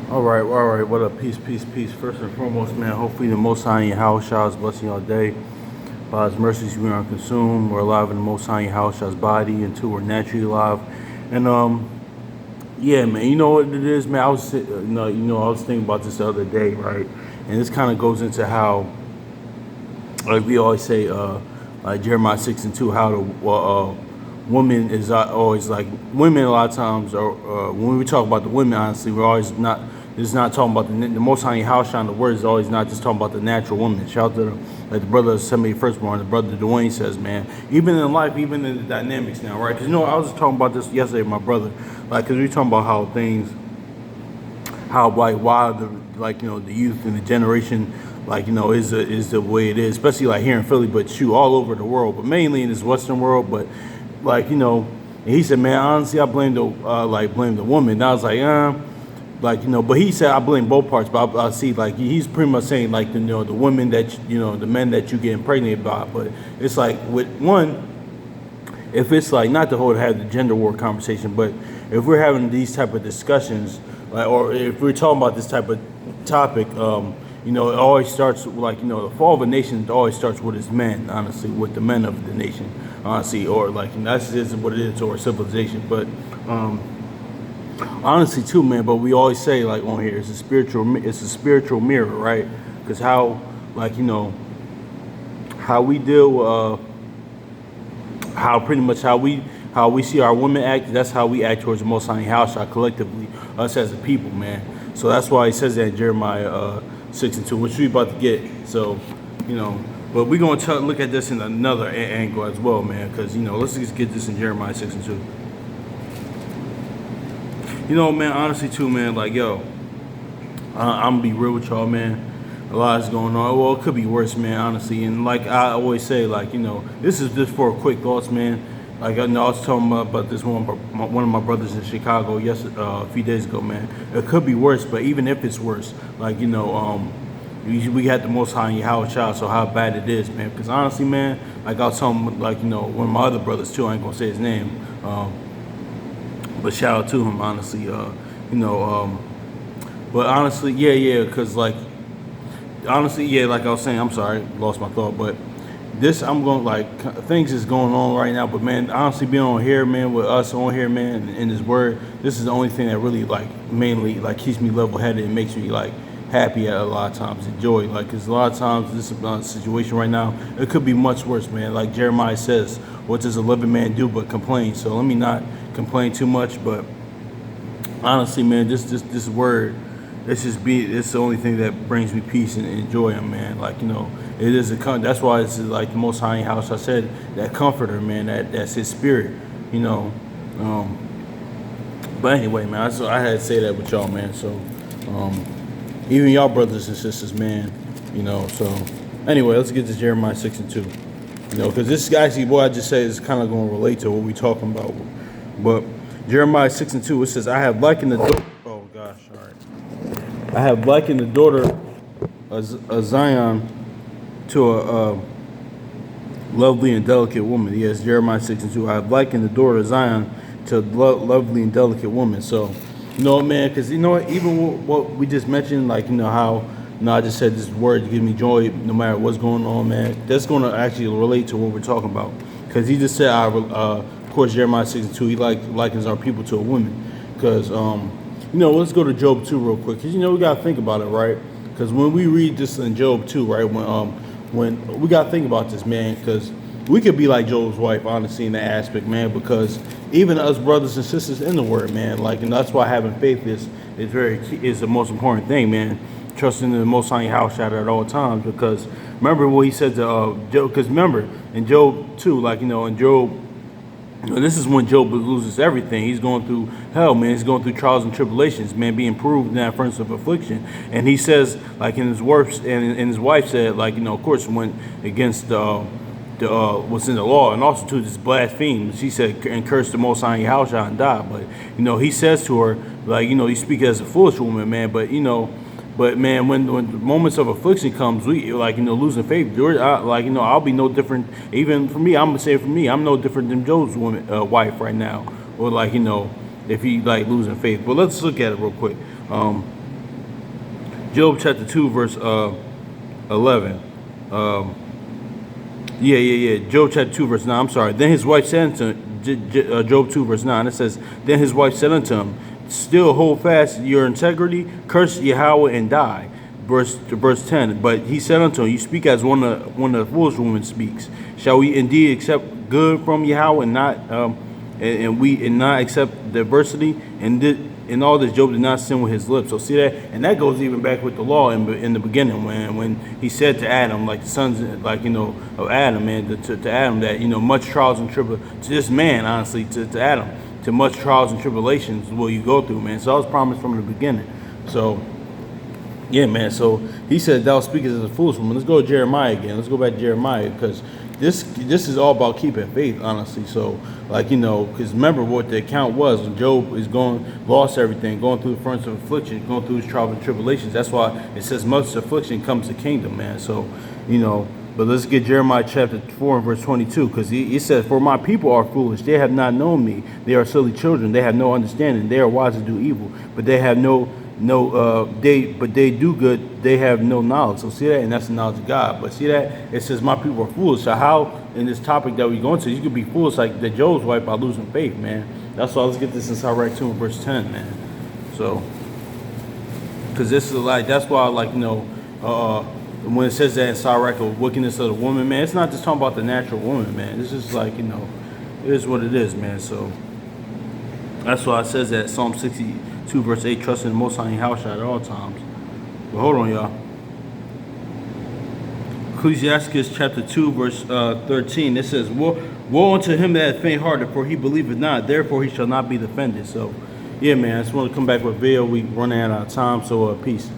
All right. What up? Peace, peace, peace. First and foremost, man, hopefully the Most High in your house shall is blessing your day. By His mercies, we aren't consumed. We're alive in the Most High in your house shall's body, and two, we're naturally alive. And yeah, man, you know what it is, man. I was thinking about this the other day, right? And this kind of goes into how, like we always say, like Jeremiah 6:2, how the woman is always like women. A lot of times, or when we talk about the women, honestly, we're always not. It's not talking about the Most High house shine. The word is always not just talking about the natural woman. Shout out to like the brother somebody firstborn, the brother Dwayne says, man. Even in life, even in the dynamics now, right? Because I was just talking about this yesterday with my brother, like because we talking about how things, how like why the the youth and the generation is the way it is, especially like here in Philly, but shoot all over the world, but mainly in this Western world, but and he said, man, honestly, I blame the blame the woman. And I was like, but he said I blame both parts, but I see like he's pretty much saying like the women that the men that you get impregnated by, but it's like with one, if it's like not to have the gender war conversation, but if we're having these type of discussions, like, or if we're talking about this type of topic, it always starts with, the fall of a nation always starts with its men, honestly, with the men of the nation, honestly, or that's just what it is, or civilization. But honestly, too, man. But we always say like on here, it's a spiritual mirror, right? Because how, how we deal. How pretty much how we see our women act, that's how we act towards the Most High house collectively, us as a people, man. So that's why he says that in Jeremiah 6:2, which we about to get. So, but we're gonna look at this in another angle as well, man, because let's just get this in Jeremiah 6:2. Man, honestly too, man, like yo, I'm gonna be real with y'all, man. A lot is going on. Well, it could be worse, man, honestly. And like I always say, this is just for quick thoughts, man. Like I know I was talking about this one of my brothers in Chicago a few days ago, man. It could be worse, but even if it's worse, we had the Most High in Yahweh child, so how bad it is, man. Because honestly, man, like I was telling one of my other brothers too. I ain't gonna say his name, but shout out to him, honestly. But honestly, yeah, because honestly, yeah, like I was saying, I'm sorry, lost my thought, but this, I'm going things is going on right now, but man, honestly, being on here, man, with us on here, man, in this word, this is the only thing that really, mainly, keeps me level-headed and makes me, happy at a lot of times, and joy, because a lot of times, this situation right now, it could be much worse, man, like Jeremiah says, what does a living man do but complain? So let me not complain too much, but honestly, man, this word, it's the only thing that brings me peace and joy, man. It is that's why it's like the Most High house. I said that comforter, man. That's His spirit, you know. But anyway, man, I had to say that with y'all, man. So even y'all brothers and sisters, man, So anyway, let's get to Jeremiah 6:2, because this actually what I just said is kind of going to relate to what we talking about. But Jeremiah 6:2, it says, "I have likened the." Oh gosh, all right. I have likened the daughter of Zion to a lovely and delicate woman. Yes, Jeremiah 6:2. I have likened the daughter of Zion to a lovely and delicate woman. So, man, because even what we just mentioned, how, I just said this word to give me joy no matter what's going on, man. That's going to actually relate to what we're talking about. Because he just said, of course, Jeremiah 6:2, he likens our people to a woman. Because, let's go to Job 2 real quick. Because, we got to think about it, right? Because when we read this in Job 2, right, when we got to think about this, man, because we could be like Job's wife, honestly, in that aspect, man, because even us brothers and sisters in the word, man, and that's why having faith is the most important thing, man. Trusting in the Most High house at all times, because remember what he said to Job, because remember, in Job 2, in Job, this is when Job loses everything. He's going through hell, man. He's going through trials and tribulations, man, being proved in that furnace of affliction. And he says, in his works, and his wife said, of course, went against what's in the law, and also to this blaspheme. She said, and cursed the Most High house and die. But he says to her, you speak as a foolish woman, man. But man, when moments of affliction comes, we losing faith. I'll be no different. Even for me, I'm gonna say for me, I'm no different than Job's wife right now. Or if he losing faith. But let's look at it real quick. Job chapter 2, verse 11. Um, yeah. Job chapter 2, verse 9. I'm sorry. Then his wife said unto Job 2, verse 9. It says, Then his wife said unto him, Still hold fast your integrity, curse Yahweh and die. Verse 10. But he said unto him, You speak as one of the foolish women speaks. Shall we indeed accept good from Yahweh and not and not accept the adversity? In all this, Job did not sin with his lips. So see that, and that goes even back with the law in the beginning when he said to Adam, like the sons, like of Adam, man, to Adam that much trials and tribulations to this man, honestly, to Adam, to much trials and tribulations will you go through, man. So that was promised from the beginning. So yeah, man. So he said, "Thou speakest as a foolish woman." Let's go to Jeremiah again. Let's go back to Jeremiah because this is all about keeping faith, honestly. So, like because remember what the account was when Job is lost everything, going through the furnace of affliction, going through his trials and tribulations. That's why it says, "Much affliction comes to kingdom," man. So, But let's get Jeremiah chapter 4 and verse 22, because he said, For my people are foolish, they have not known me. They are silly children, they have no understanding. They are wise to do evil, but they have they do good, they have no knowledge. So see that, and that's the knowledge of God. But see that it says my people are foolish. So how in this topic that we're going to, you could be foolish like the Job's wife by losing faith, man. That's why let's get this in Sirach 2 and verse 10, man. So because this is like that's why when it says that in Sirach of wickedness of the woman, man, it's not just talking about the natural woman, man. It's just like it is what it is, man. So that's why it says that Psalm 62 verse 8, trust in the Most High house at all times. But hold on, y'all. Ecclesiastes chapter 2 verse 13. It says, Woe unto him that hath faint hearted, for he believeth not, therefore he shall not be defended. So yeah, man, I just want to come back with video. We running out of time, so peace.